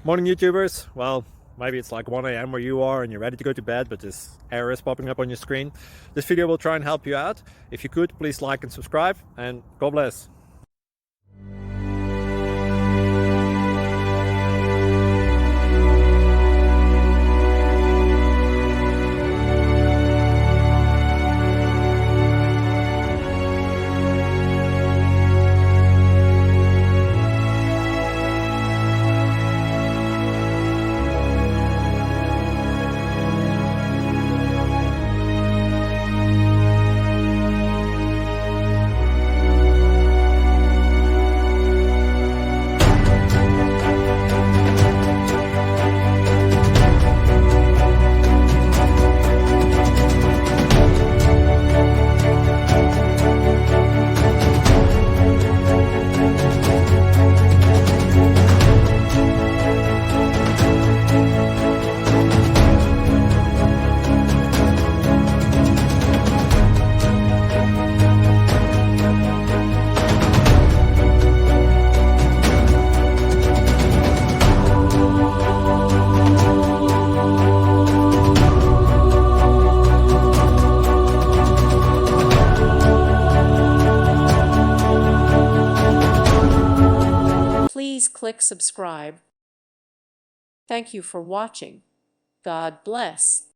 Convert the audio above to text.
Morning YouTubers. Well, maybe it's like 1 a.m. where you are and you're ready to go to bed, but this error is popping up on your screen. This video will try and help you out. If you could, please like and subscribe, and God bless. Please click subscribe. Thank you for watching. God bless.